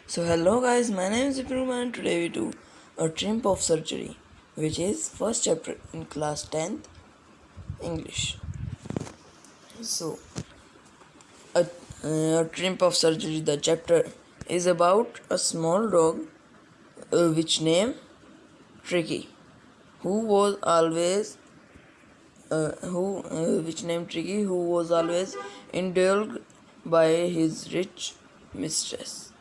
So hello guys, my name is Ibram and today we do a trimp of surgery, which is first chapter in class 10th English. So a, a trimp of surgery, the chapter is about a small dog which name Tricky, who was always which named Tricky, who was always indulged by his rich mistress.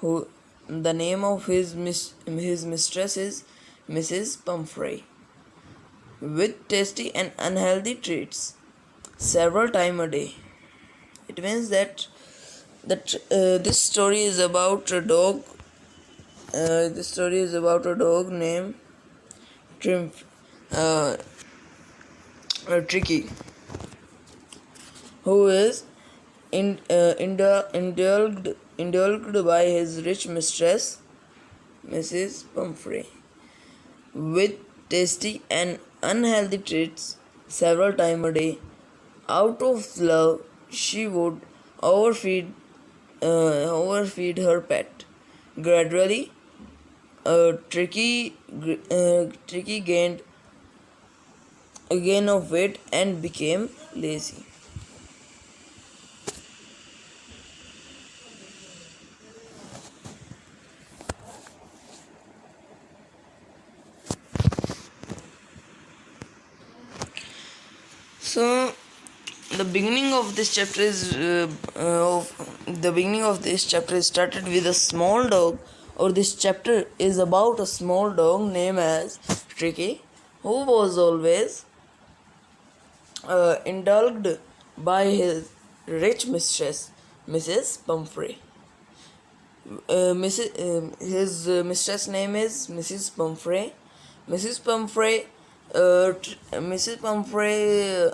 Who the name of his mistress is Mrs. Pumphrey, with tasty and unhealthy treats several times a day. It means that this story is about a dog. This story is about a dog named Trimp, uh, Tricky, who is indulged by his rich mistress, Mrs. Pumphrey, with tasty and unhealthy treats several times a day. Out of love, she would overfeed her pet. Gradually, Tricky gained a gain of weight and became lazy. So, the beginning of this chapter is started with a small dog, or this chapter is about a small dog named as Tricky, who was always indulged by his rich mistress, Mrs. Pumphrey. His mistress name is Mrs. Pumphrey. Mrs. Pumphrey, Mrs. Pumphrey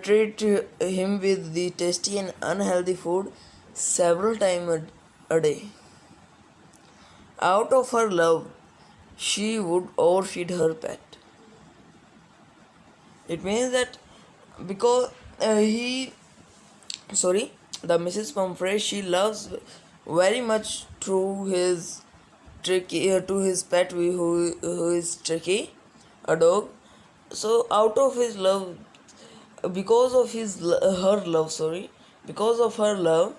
treat him with the tasty and unhealthy food several times a day. Out of her love, she would overfeed her pet. It means that because the Mrs. Pumphrey, she loves very much to his to his pet who is Tricky, a dog. So out of his love, because of her love,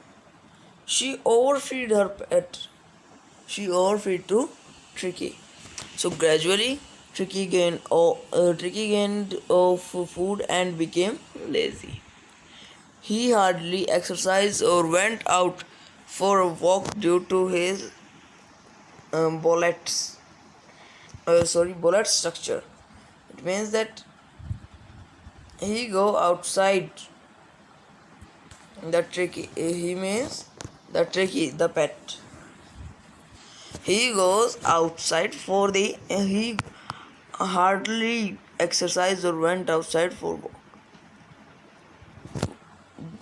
she overfeed her pet. She overfeed to Tricky. So gradually, Tricky gained of food and became lazy. He hardly exercised or went out for a walk due to his bollet structure. It means that he go outside the pet. He goes outside for the he hardly exercised or went outside for walk.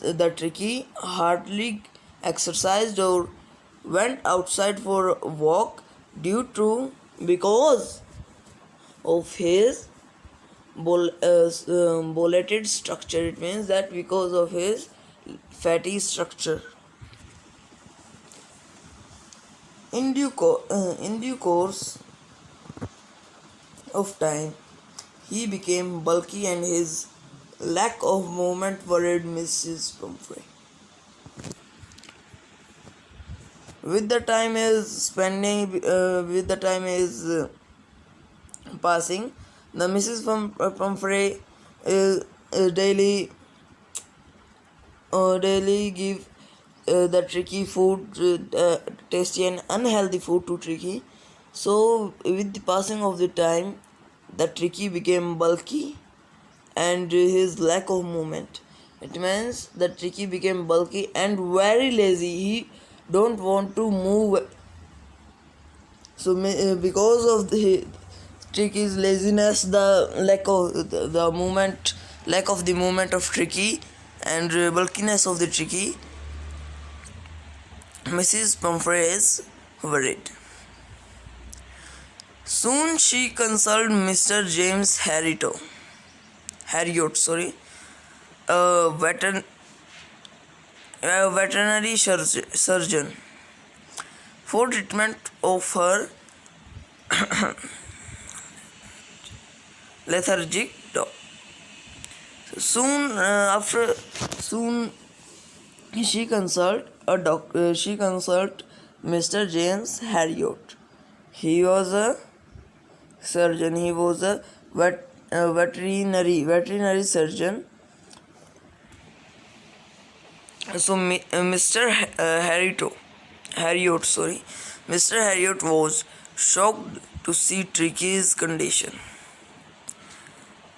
The Tricky hardly exercised or went outside for a walk because of his bolleted structure. It means that because of his fatty structure. In due course of time, he became bulky and his lack of movement worried Mrs. Pumphrey. With the time is passing, the Mrs. Pumphrey daily give the Tricky food, tasty and unhealthy food to Tricky. So with the passing of the time, the Tricky became bulky and his lack of movement. It means that Tricky became bulky and very lazy. He don't want to move. So because of the Tricky's laziness, the lack of the movement of Tricky, and bulkiness of the Tricky, Mrs. Pumphrey is worried. Soon she consulted Mr. James Harriot, a veterinary surgeon, for treatment of her lethargic dog. Soon she consult a doctor. She consult Mr. James Harriot. He was a surgeon. He was a veterinary surgeon. So Mr. Mr. Harriot was shocked to see Tricky's condition.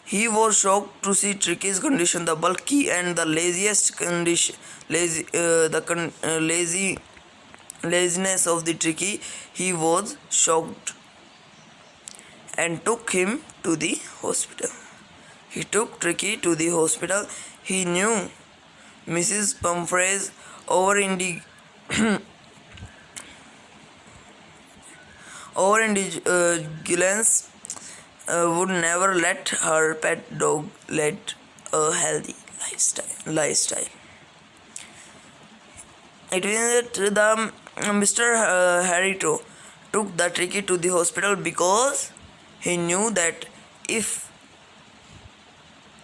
He was shocked to see Tricky's condition, the bulky and the laziest condition, laziness of the Tricky. He was shocked and took him to the hospital. He took Tricky to the hospital. He knew Mrs. Pumphrey's overindulgence would never let her pet dog lead a healthy lifestyle. It means that the Mr. Harito took the Tricky to the hospital because he knew that if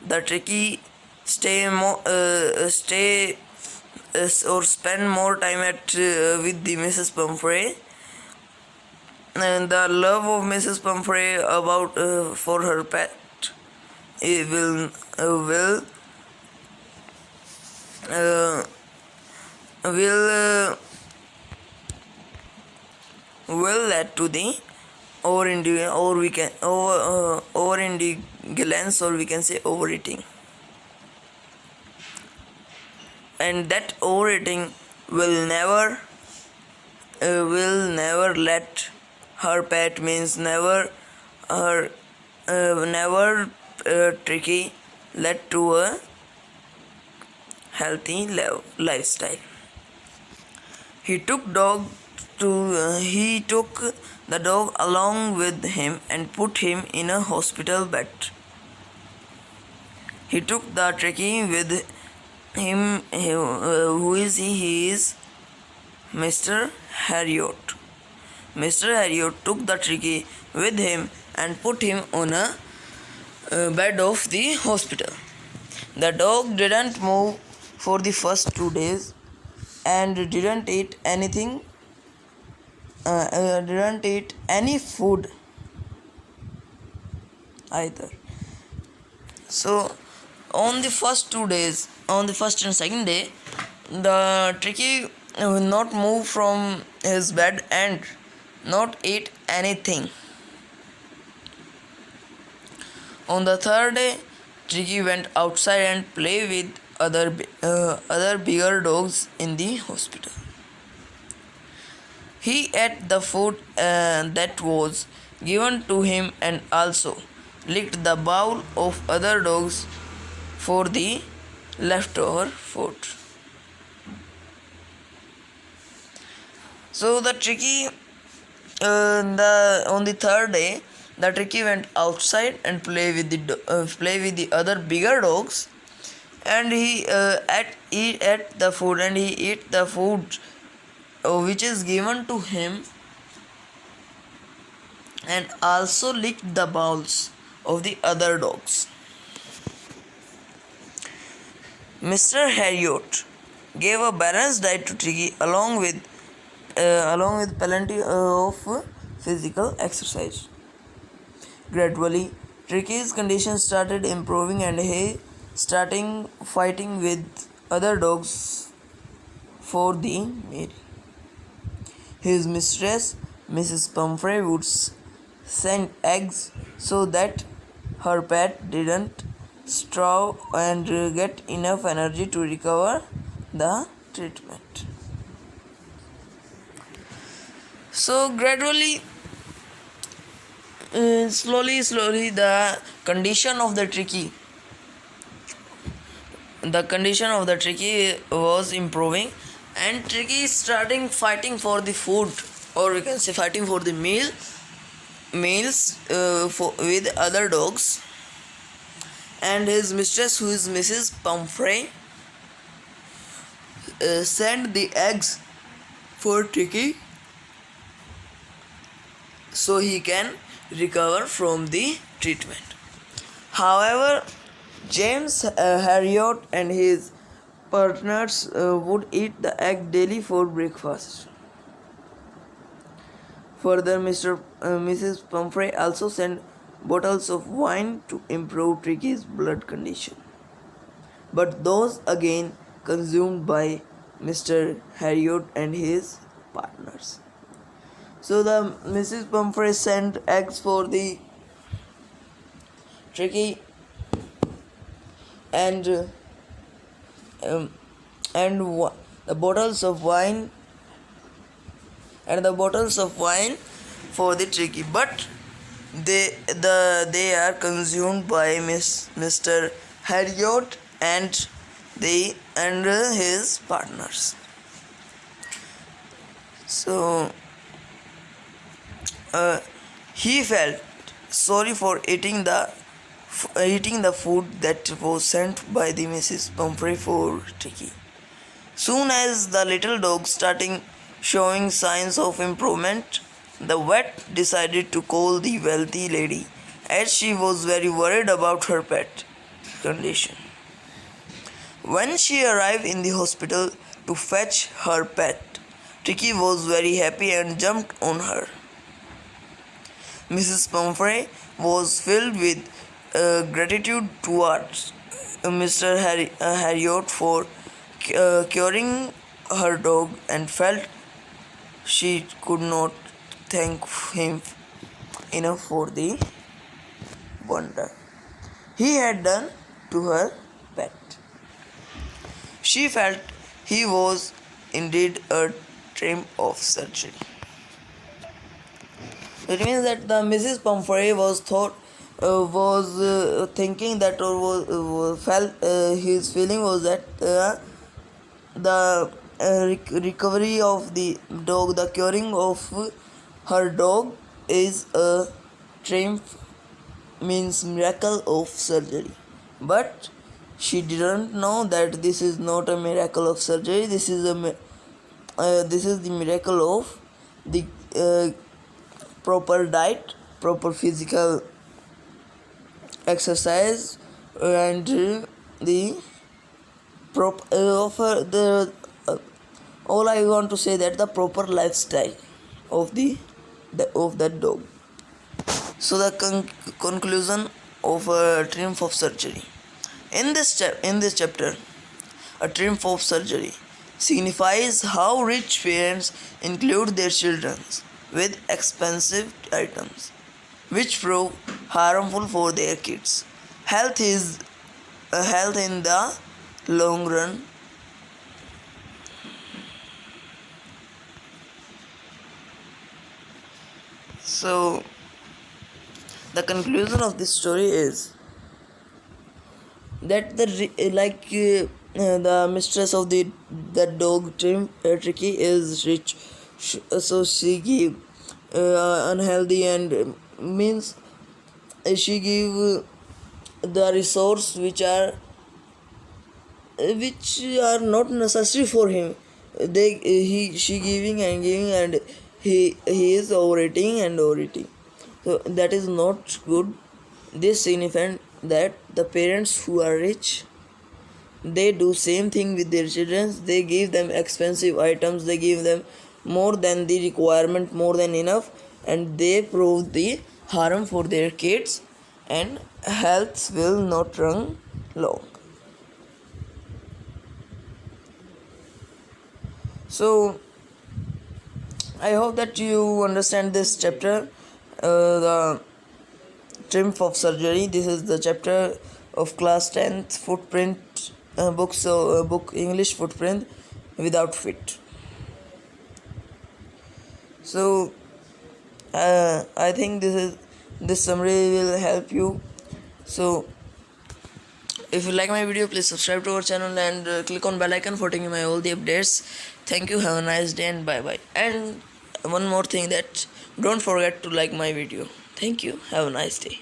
the Tricky spend more time with the Mrs. Pumphrey, and the love of Mrs. Pumphrey about for her pet will lead to the overindulgence, or we can say overeating, and that overeating will never let her pet, means never Tricky led to a healthy lifestyle. He took the dog along with him and put him in a hospital bed. He took the Tricky with him. Who is he? He is Mr. Harriot. Mr. Harriot took the Tricky with him and put him on a bed of the hospital. The dog didn't move for the first 2 days and didn't eat anything. Didn't eat any food either. So on the first 2 days, on the first and second day, the Tricky will not move from his bed and not eat anything. On the third day, Tricky went outside and played with other bigger dogs in the hospital. He ate the food that was given to him and also licked the bowl of other dogs for the leftover food. So the Tricky, on the third day, the Tricky went outside and play with the other bigger dogs, and he ate the food, and he ate the food which is given to him, and also licked the bowls of the other dogs. Mr. Harriot gave a balanced diet to Tricky along with plenty of physical exercise. Gradually, Tricky's condition started improving and he started fighting with other dogs for the meal. His mistress, Mrs. Pumphrey, would send eggs so that her pet didn't starve and get enough energy to recover the treatment. So gradually, slowly, the condition of the Tricky was improving, and Tricky starting fighting for the food, or we can say fighting for the meals with other dogs. And his mistress, who is Mrs. Pumphrey, sent the eggs for Tricky so he can recover from the treatment. However, James Harriot and his partners would eat the egg daily for breakfast. Further, Mrs. Pumphrey also sent bottles of wine to improve Tricky's blood condition, but those again consumed by Mr. Harriot and his partners. So the Mrs. Pumphrey sent eggs for the Tricky and the bottles of wine for the Tricky, but they are consumed by Mr. Harriot and his partners. So he felt sorry for eating the food that was sent by the Mrs. Pumphrey for Tricky. Soon as the little dog started showing signs of improvement, the vet decided to call the wealthy lady, as she was very worried about her pet condition. When she arrived in the hospital to fetch her pet, Tricky was very happy and jumped on her. Mrs. Pumphrey was filled with gratitude towards Mr. Harriot for curing her dog, and felt she could not thank him enough for the wonder he had done to her pet. She felt he was indeed a triumph of surgery. It means that the Mrs. Pumphrey was thinking that, or felt his feeling was that the recovery of the dog, the curing of her dog, is a triumph, means miracle of surgery. But she didn't know that this is not a miracle of surgery. This is the miracle of the proper diet, proper physical exercise, and the all I want to say that the proper lifestyle of that dog. So the conclusion of a triumph of surgery. In this chapter, a triumph of surgery signifies how rich parents include their children with expensive items, which prove harmful for their kids' health in the long run. So the conclusion of this story is that the mistress of the dog Tricky is rich, so she give unhealthy and means she give the resource which are not necessary for him. She giving and he is overeating. So that is not good. This signifies that the parents who are rich, they do same thing with their children. They give them expensive items, they give them more than the requirement, more than enough, and they prove the harm for their kids, and health will not run long. So I hope that you understand this chapter, the triumph of surgery. This is the chapter of class 10th footprint book English footprint without fit. So I think this summary will help you. So if you like my video, please subscribe to our channel and click on bell icon for taking my all the updates. Thank you, have a nice day, and bye bye. And one more thing, that don't forget to like my video. Thank you, have a nice day.